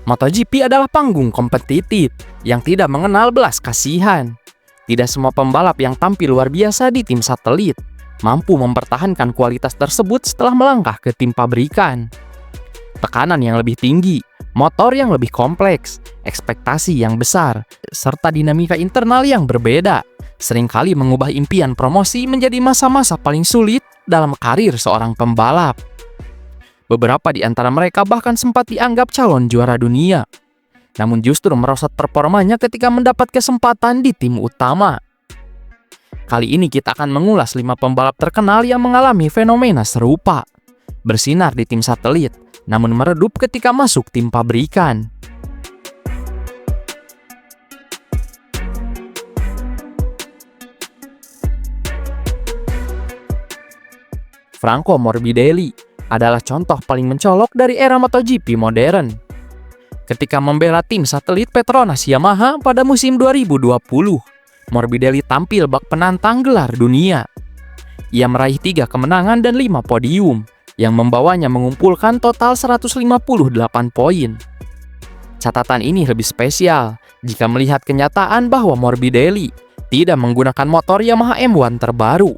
MotoGP adalah panggung kompetitif yang tidak mengenal belas kasihan. Tidak semua pembalap yang tampil luar biasa di tim satelit mampu mempertahankan kualitas tersebut setelah melangkah ke tim pabrikan. Tekanan yang lebih tinggi, motor yang lebih kompleks, ekspektasi yang besar, serta dinamika internal yang berbeda seringkali mengubah impian promosi menjadi masa-masa paling sulit dalam karir seorang pembalap. Beberapa di antara mereka bahkan sempat dianggap calon juara dunia, namun justru merosot performanya ketika mendapat kesempatan di tim utama. Kali ini kita akan mengulas 5 pembalap terkenal yang mengalami fenomena serupa. Bersinar di tim satelit, namun meredup ketika masuk tim pabrikan. Franco Morbidelli adalah contoh paling mencolok dari era MotoGP modern. Ketika membela tim satelit Petronas Yamaha pada musim 2020, Morbidelli tampil bak penantang gelar dunia. Ia meraih 3 kemenangan dan 5 podium, yang membawanya mengumpulkan total 158 poin. Catatan ini lebih spesial jika melihat kenyataan bahwa Morbidelli tidak menggunakan motor Yamaha M1 terbaru,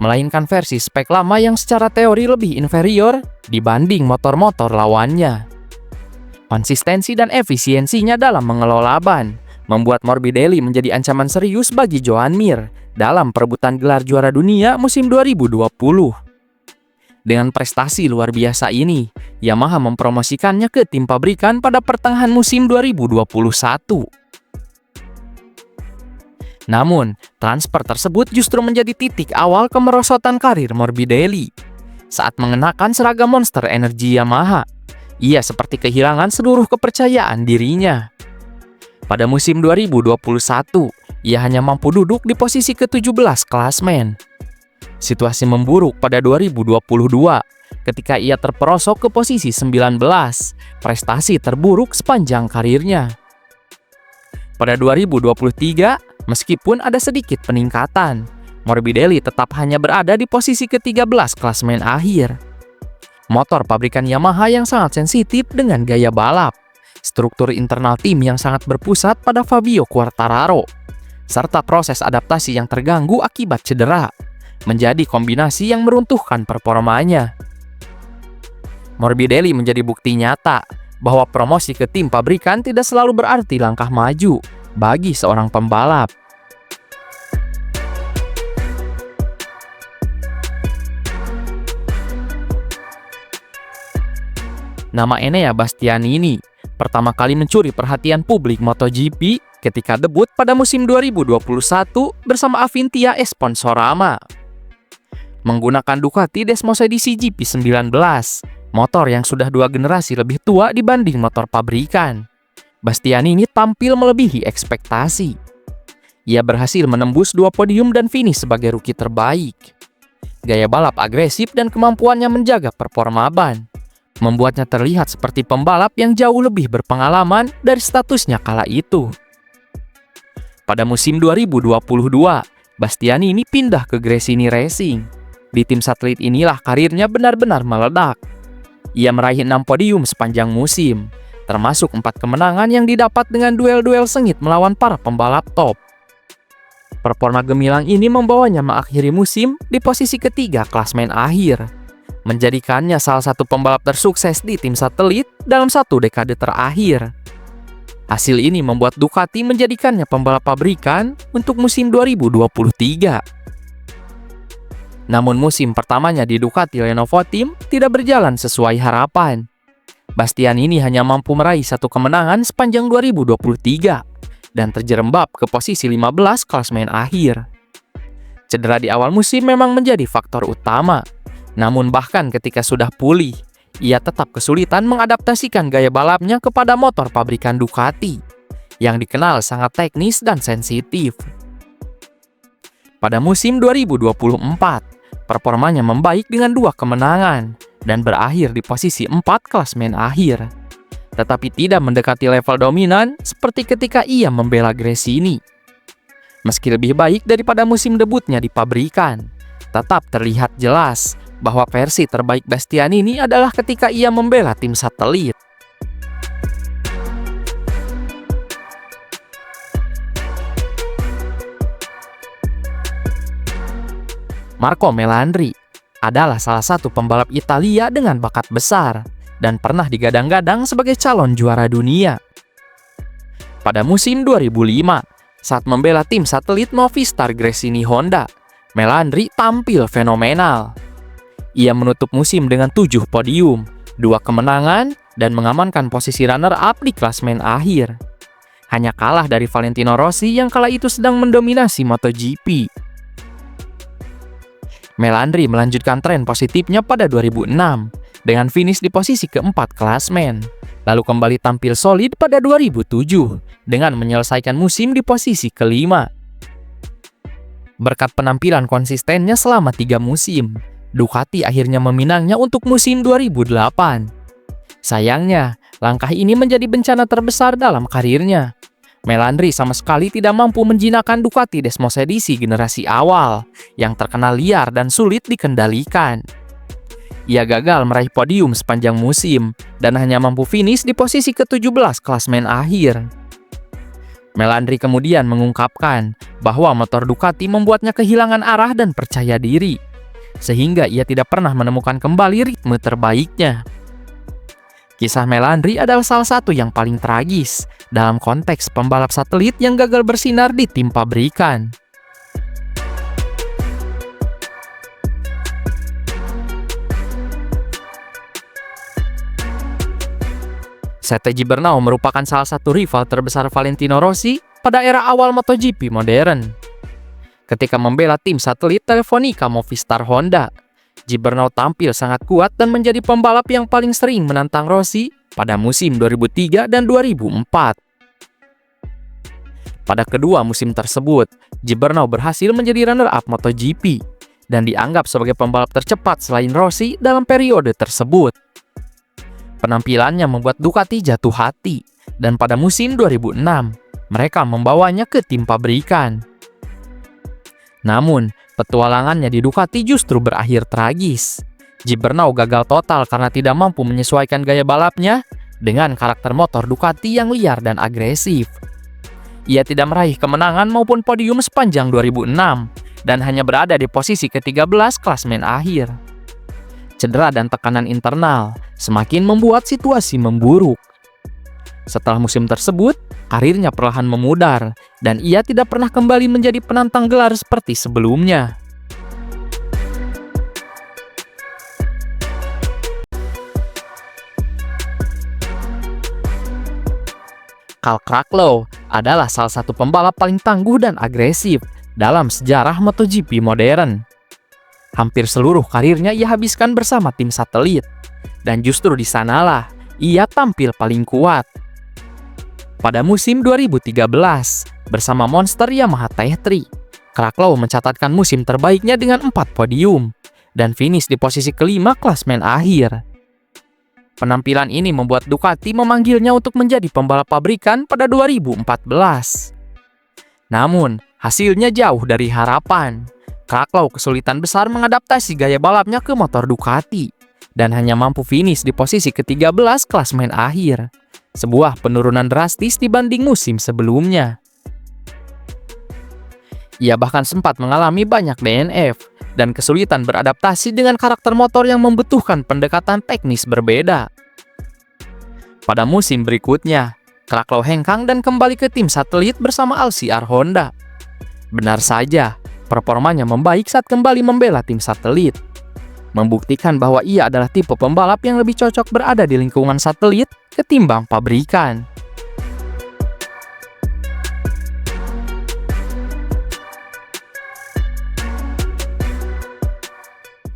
melainkan versi spek lama yang secara teori lebih inferior dibanding motor-motor lawannya. Konsistensi dan efisiensinya dalam mengelola ban membuat Morbidelli menjadi ancaman serius bagi Joan Mir dalam perebutan gelar juara dunia musim 2020. Dengan prestasi luar biasa ini, Yamaha mempromosikannya ke tim pabrikan pada pertengahan musim 2021. Namun, transfer tersebut justru menjadi titik awal kemerosotan karir Morbidelli. Saat mengenakan seragam Monster Energy Yamaha, ia seperti kehilangan seluruh kepercayaan dirinya. Pada musim 2021, ia hanya mampu duduk di posisi ke-17 klasmen. Situasi memburuk pada 2022 ketika ia terperosok ke posisi 19, prestasi terburuk sepanjang karirnya. Pada 2023, meskipun ada sedikit peningkatan, Morbidelli tetap hanya berada di posisi ke-13 klasmen akhir. Motor pabrikan Yamaha yang sangat sensitif dengan gaya balap, struktur internal tim yang sangat berpusat pada Fabio Quartararo, serta proses adaptasi yang terganggu akibat cedera, menjadi kombinasi yang meruntuhkan performanya. Morbidelli menjadi bukti nyata bahwa promosi ke tim pabrikan tidak selalu berarti langkah maju bagi seorang pembalap. Nama Enea Bastianini pertama kali mencuri perhatian publik MotoGP ketika debut pada musim 2021 bersama Avintia Sponsorama. Menggunakan Ducati Desmosedici GP19, motor yang sudah 2 generasi lebih tua dibanding motor pabrikan, Bastianini tampil melebihi ekspektasi. Ia berhasil menembus 2 podium dan finish sebagai rookie terbaik. Gaya balap agresif dan kemampuannya menjaga performa ban membuatnya terlihat seperti pembalap yang jauh lebih berpengalaman dari statusnya kala itu. Pada musim 2022, Bastianini pindah ke Gresini Racing. Di tim satelit inilah karirnya benar-benar meledak. Ia meraih 6 podium sepanjang musim, termasuk 4 kemenangan yang didapat dengan duel-duel sengit melawan para pembalap top. Performa gemilang ini membawanya mengakhiri musim di posisi ketiga klasmen akhir, menjadikannya salah satu pembalap tersukses di tim satelit dalam 1 dekade terakhir. Hasil ini membuat Ducati menjadikannya pembalap pabrikan untuk musim 2023. Namun musim pertamanya di Ducati Lenovo Team tidak berjalan sesuai harapan. Bastianini hanya mampu meraih 1 kemenangan sepanjang 2023 dan terjerembab ke posisi 15 klasmen akhir. Cedera di awal musim memang menjadi faktor utama. Namun bahkan ketika sudah pulih, ia tetap kesulitan mengadaptasikan gaya balapnya kepada motor pabrikan Ducati yang dikenal sangat teknis dan sensitif. Pada musim 2024, performanya membaik dengan 2 kemenangan dan berakhir di posisi 4 klasmen akhir, tetapi tidak mendekati level dominan seperti ketika ia membela Gresini. Meski lebih baik daripada musim debutnya di pabrikan, tetap terlihat jelas bahwa versi terbaik Bastianini adalah ketika ia membela tim satelit. Marco Melandri adalah salah satu pembalap Italia dengan bakat besar dan pernah digadang-gadang sebagai calon juara dunia. Pada musim 2005, saat membela tim satelit Movistar Gresini Honda, Melandri tampil fenomenal. Ia menutup musim dengan 7 podium, 2 kemenangan, dan mengamankan posisi runner-up di klasmen akhir. Hanya kalah dari Valentino Rossi yang kala itu sedang mendominasi MotoGP. Melandri melanjutkan tren positifnya pada 2006 dengan finish di posisi keempat klasmen, lalu kembali tampil solid pada 2007 dengan menyelesaikan musim di posisi kelima. Berkat penampilan konsistennya selama 3 musim, Ducati akhirnya meminangnya untuk musim 2008. Sayangnya, langkah ini menjadi bencana terbesar dalam karirnya. Melandri sama sekali tidak mampu menjinakkan Ducati Desmosedici generasi awal yang terkenal liar dan sulit dikendalikan. Ia gagal meraih podium sepanjang musim dan hanya mampu finish di posisi ke-17 klasmen akhir. Melandri kemudian mengungkapkan bahwa motor Ducati membuatnya kehilangan arah dan percaya diri, sehingga ia tidak pernah menemukan kembali ritme terbaiknya. Kisah Melandri adalah salah satu yang paling tragis dalam konteks pembalap satelit yang gagal bersinar di tim pabrikan. Sete Gibernau merupakan salah satu rival terbesar Valentino Rossi pada era awal MotoGP modern. Ketika membela tim satelit Telefonica Movistar Honda, Gibernau tampil sangat kuat dan menjadi pembalap yang paling sering menantang Rossi pada musim 2003 dan 2004. Pada kedua musim tersebut, Gibernau berhasil menjadi runner-up MotoGP dan dianggap sebagai pembalap tercepat selain Rossi dalam periode tersebut. Penampilannya membuat Ducati jatuh hati, dan pada musim 2006, mereka membawanya ke tim pabrikan. Namun, petualangannya di Ducati justru berakhir tragis. Gibernau gagal total karena tidak mampu menyesuaikan gaya balapnya dengan karakter motor Ducati yang liar dan agresif. Ia tidak meraih kemenangan maupun podium sepanjang 2006 dan hanya berada di posisi ke-13 klasmen akhir. Cedera dan tekanan internal semakin membuat situasi memburuk. Setelah musim tersebut, karirnya perlahan memudar dan ia tidak pernah kembali menjadi penantang gelar seperti sebelumnya. Cal Crutchlow adalah salah satu pembalap paling tangguh dan agresif dalam sejarah MotoGP modern. Hampir seluruh karirnya ia habiskan bersama tim satelit, dan justru di sanalah ia tampil paling kuat. Pada musim 2013, bersama monster Yamaha T3, Crutchlow mencatatkan musim terbaiknya dengan 4 podium, dan finish di posisi kelima klasmen akhir. Penampilan ini membuat Ducati memanggilnya untuk menjadi pembalap pabrikan pada 2014. Namun, hasilnya jauh dari harapan. Crutchlow kesulitan besar mengadaptasi gaya balapnya ke motor Ducati dan hanya mampu finish di posisi ke-13 klasmen akhir, sebuah penurunan drastis dibanding musim sebelumnya. Ia bahkan sempat mengalami banyak DNF dan kesulitan beradaptasi dengan karakter motor yang membutuhkan pendekatan teknis berbeda. Pada musim berikutnya, Crutchlow hengkang dan kembali ke tim satelit bersama LCR Honda. Benar saja, performanya membaik saat kembali membela tim satelit, membuktikan bahwa ia adalah tipe pembalap yang lebih cocok berada di lingkungan satelit ketimbang pabrikan.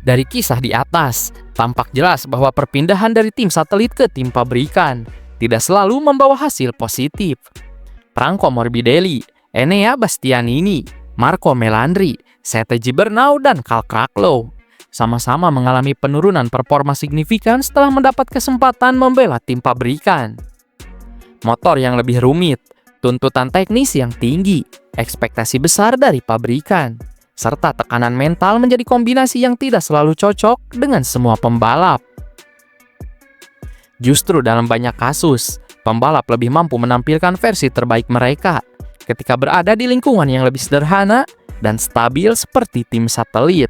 Dari kisah di atas, tampak jelas bahwa perpindahan dari tim satelit ke tim pabrikan tidak selalu membawa hasil positif. Franco Morbidelli, Enea Bastianini, Marco Melandri, Sete Gibernau, dan Cal Crutchlow sama-sama mengalami penurunan performa signifikan setelah mendapat kesempatan membela tim pabrikan. Motor yang lebih rumit, tuntutan teknis yang tinggi, ekspektasi besar dari pabrikan, serta tekanan mental menjadi kombinasi yang tidak selalu cocok dengan semua pembalap. Justru dalam banyak kasus, pembalap lebih mampu menampilkan versi terbaik mereka ketika berada di lingkungan yang lebih sederhana dan stabil seperti tim satelit.